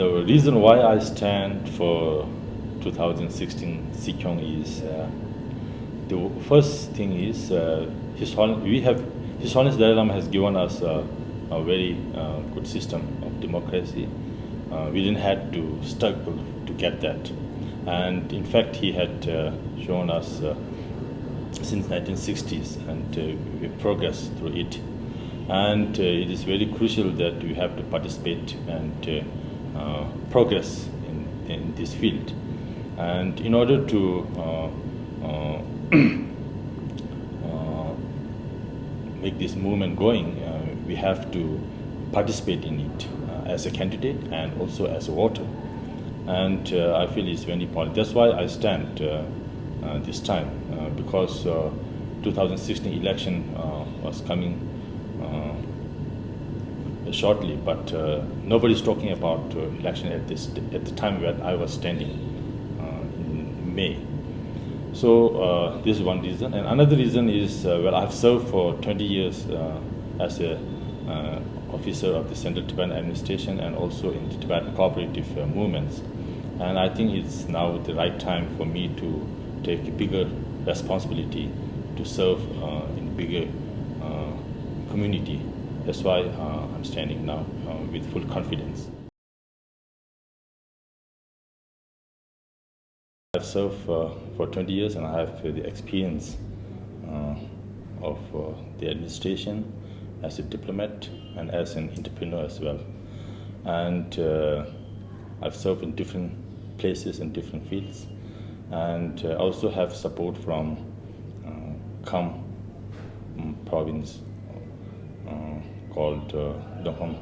The reason why I stand for 2016 Sikyong is the first thing is His Holiness Dalai Lama has given us a very good system of democracy. We didn't have to struggle to get that, and in fact he had shown us since 1960s, and we progressed through it. And it is very crucial that we have to participate and progress in this field. And in order to make this movement going, we have to participate in it as a candidate and also as a voter. And I feel it's very important. That's why I stand this time, because 2016 election was coming shortly, but nobody's talking about election at the time when I was standing in May. So this is one reason, and another reason is well, I've served for 20 years as a officer of the Central Tibetan Administration and also in the Tibetan cooperative movements, and I think it's now the right time for me to take a bigger responsibility to serve in a bigger community. That's why I'm standing now with full confidence. I've served for 20 years, and I have the experience of the administration as a diplomat and as an entrepreneur as well. And I've served in different places and different fields, and also have support from Kham province called Dongham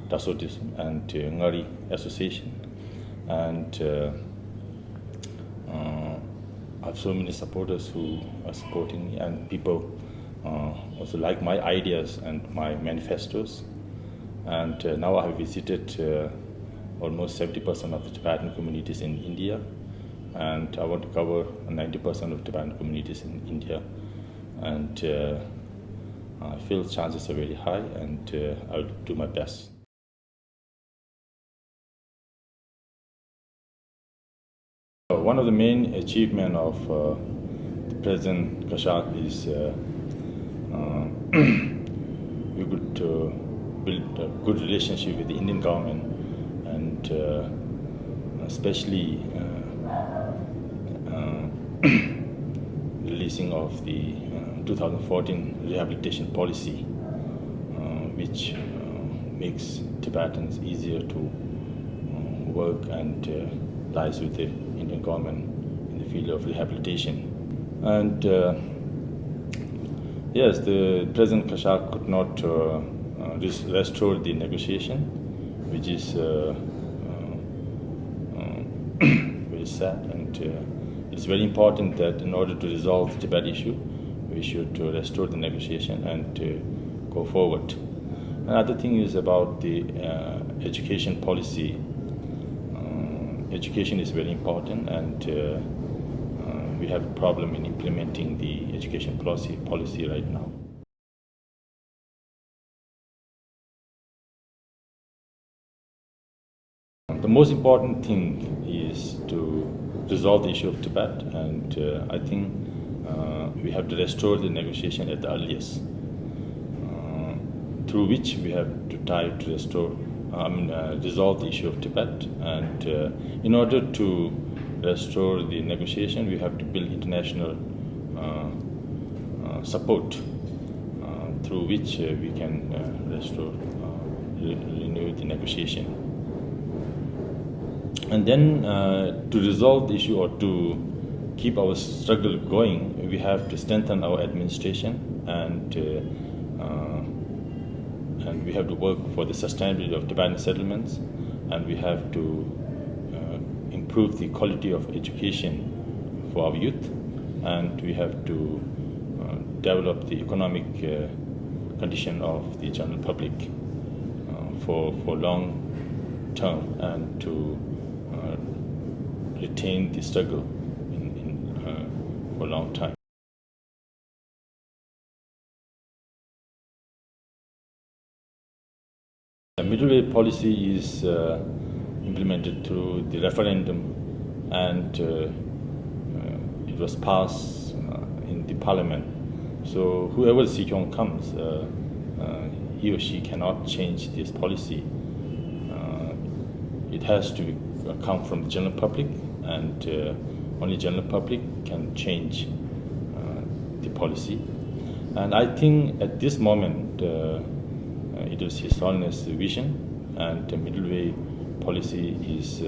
Dasotism and Ngari Association, and I have so many supporters who are supporting me, and people also like my ideas and my manifestos. And now I have visited almost 70% of the Tibetan communities in India, and I want to cover 90% of Tibetan communities in India, and I feel chances are very high, and I'll do my best. One of the main achievements of the President Kashak is we could build a good relationship with the Indian government, and especially releasing of the 2014 rehabilitation policy, which makes Tibetans easier to work and lies with the Indian government in the field of rehabilitation. And yes, the President Kashak could not restore the negotiation, which is very sad, and it's very important that in order to resolve the Tibet issue, we should restore the negotiation and go forward. Another thing is about the education policy. Education is very important, and we have a problem in implementing the education policy right now. The most important thing is to resolve the issue of Tibet, and I think we have to restore the negotiation at the earliest, through which we have to try to resolve the issue of Tibet. And in order to restore the negotiation, we have to build international support, through which we can renew the negotiation. And then to resolve the issue, or to keep our struggle going, we have to strengthen our administration, and we have to work for the sustainability of Tibetan settlements, and we have to improve the quality of education for our youth, and we have to develop the economic condition of the general public for long term, and to retain the struggle for a long time. The middle way policy is implemented through the referendum, and it was passed in the parliament. So whoever Sikyong comes, he or she cannot change this policy. It has to come from the general public, and only general public can change the policy. And I think at this moment it is His Holiness' vision, and the middle way policy is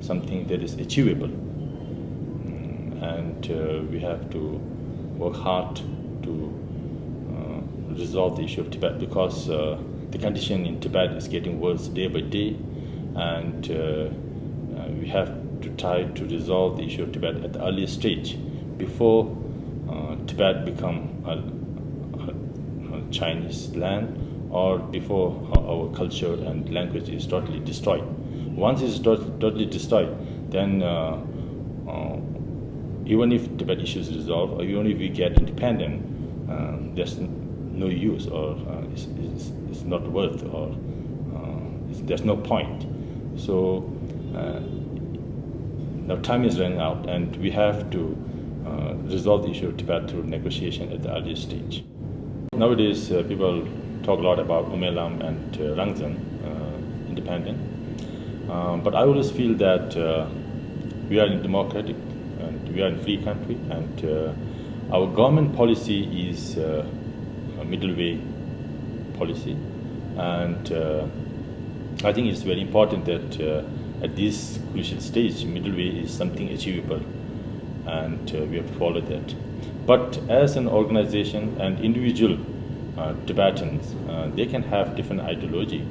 something that is achievable. And we have to work hard to resolve the issue of Tibet, because the condition in Tibet is getting worse day by day, and we have to try to resolve the issue of Tibet at the earliest stage before Tibet become a Chinese land, or before our culture and language is totally destroyed. Once it's totally destroyed, then even if Tibet issue is resolved, or even if we get independent, there's no use, or it's not worth, or there's no point. So now time is running out, and we have to resolve the issue of Tibet through negotiation at the earliest stage. Nowadays, people talk a lot about Umelam and Rangzhen, independent. But I always feel that we are in democratic, and we are in free country, and our government policy is a middle way policy. And I think it's very important that at this crucial stage, middle way is something achievable, and we have to follow that. But as an organization and individual Tibetans, they can have different ideology,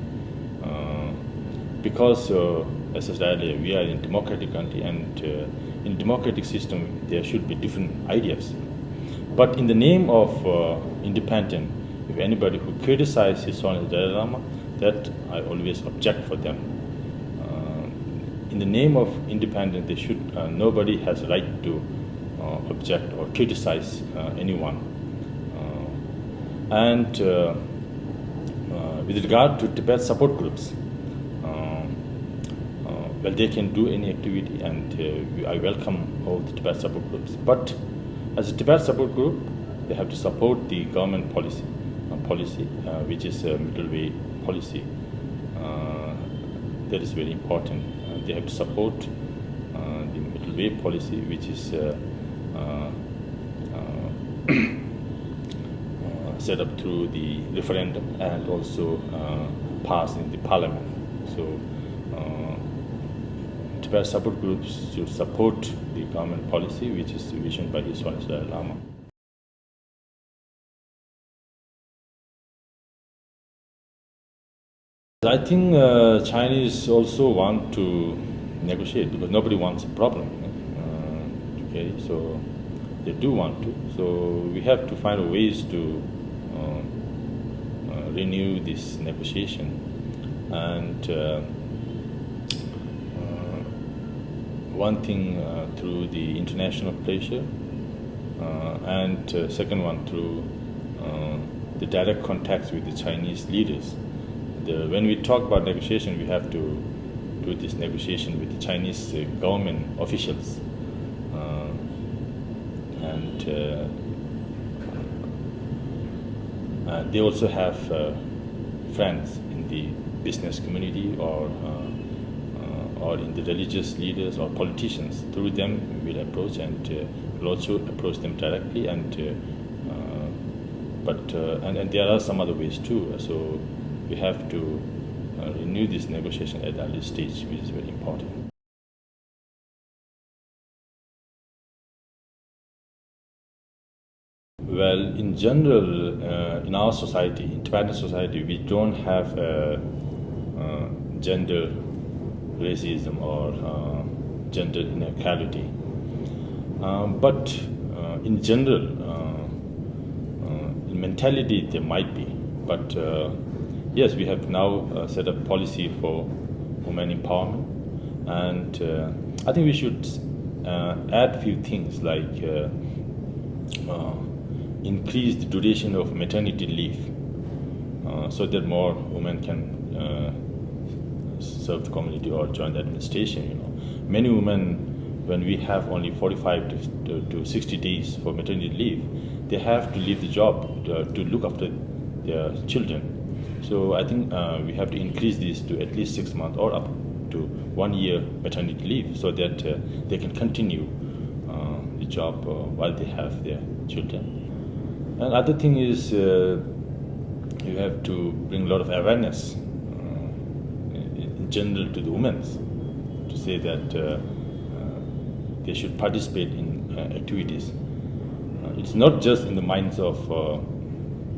because as I said earlier, we are in democratic country, and in democratic system there should be different ideas. But in the name of independent, if anybody who criticizes His Holiness Dalai Lama, that I always object for them. In the name of independence, they should nobody has a right to object or criticize anyone. And with regard to Tibet Support Groups, well, they can do any activity, and I welcome all the Tibet Support Groups. But as a Tibet Support Group, they have to support the government policy, which is a middle way policy. That is very important. They have to support the middle way policy, which is set up through the referendum and also passed in the parliament. So Tibet Support Groups should support the government policy, which is visioned by His Holiness Dalai Lama. I think Chinese also want to negotiate, because nobody wants a problem. Okay, so they do want to. So we have to find ways to renew this negotiation, and one thing through the international pressure, and second one through the direct contacts with the Chinese leaders. When we talk about negotiation, we have to do this negotiation with the Chinese government officials, and they also have friends in the business community, or in the religious leaders or politicians. Through them we will approach, and we'll also approach them directly, and there are some other ways too. So we have to renew this negotiation at the early stage, which is very important. Well, in general, in our society, in Tibetan society, we don't have gender racism or gender inequality. But in general, in mentality, there might be. But yes, we have now set up policy for women empowerment, and I think we should add few things like increase the duration of maternity leave, so that more women can serve the community or join the administration. Many women, when we have only 45 to 60 days for maternity leave, they have to leave the job to look after their children. So I think we have to increase this to at least 6 months or up to 1 year maternity leave, so that they can continue the job while they have their children. And other thing is you have to bring a lot of awareness in general to the women, to say that they should participate in activities. It's not just in the minds of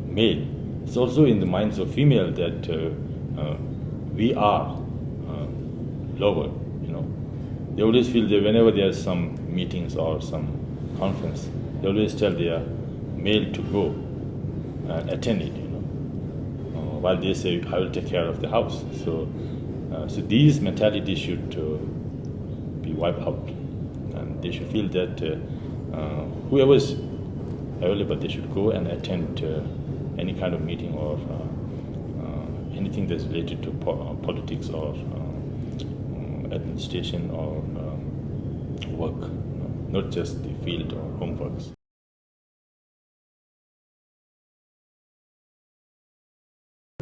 male, it's also in the minds of female that we are lower. They always feel that whenever there's some meetings or some conference, they always tell their male to go and attend it, while they say, I will take care of the house. So these mentalities should be wiped out, and they should feel that whoever is available, they should go and attend any kind of meeting or anything that's related to politics or administration or work, not just the field or homeworks.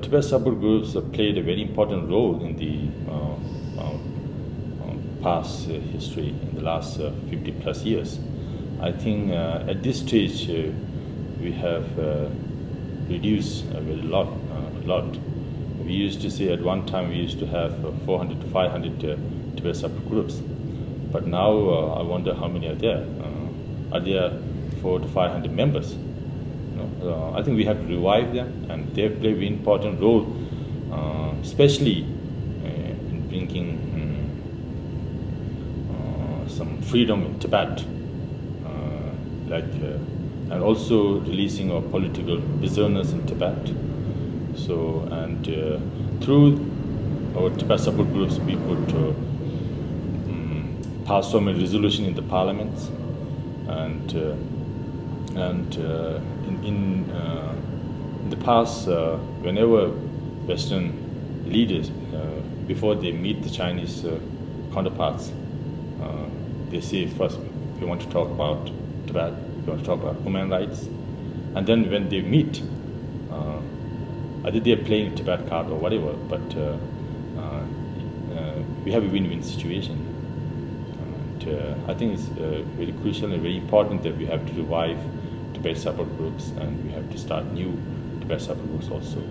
Tibet Support Groups played a very important role in the past history, in the last 50 plus years. I think at this stage we have reduced a lot. We used to say at one time we used to have 400 to 500 Tibet Support Groups, but now I wonder how many are there. Are there 400 to 500 members? I think we have to revive them, and they play a very important role, especially in bringing some freedom in Tibet, and also releasing of political prisoners in Tibet. So, and through our Tibet Support Groups, we could pass so many resolutions in the parliaments, and in the past, whenever Western leaders, before they meet the Chinese counterparts, they say first, we want to talk about Tibet, we want to talk about human rights, and then when they meet, either they're playing Tibet card or whatever, but we have a win-win situation. And I think it's very crucial and very important that we have to revive Tibet Support Groups, and we have to start new Tibet Support Groups also.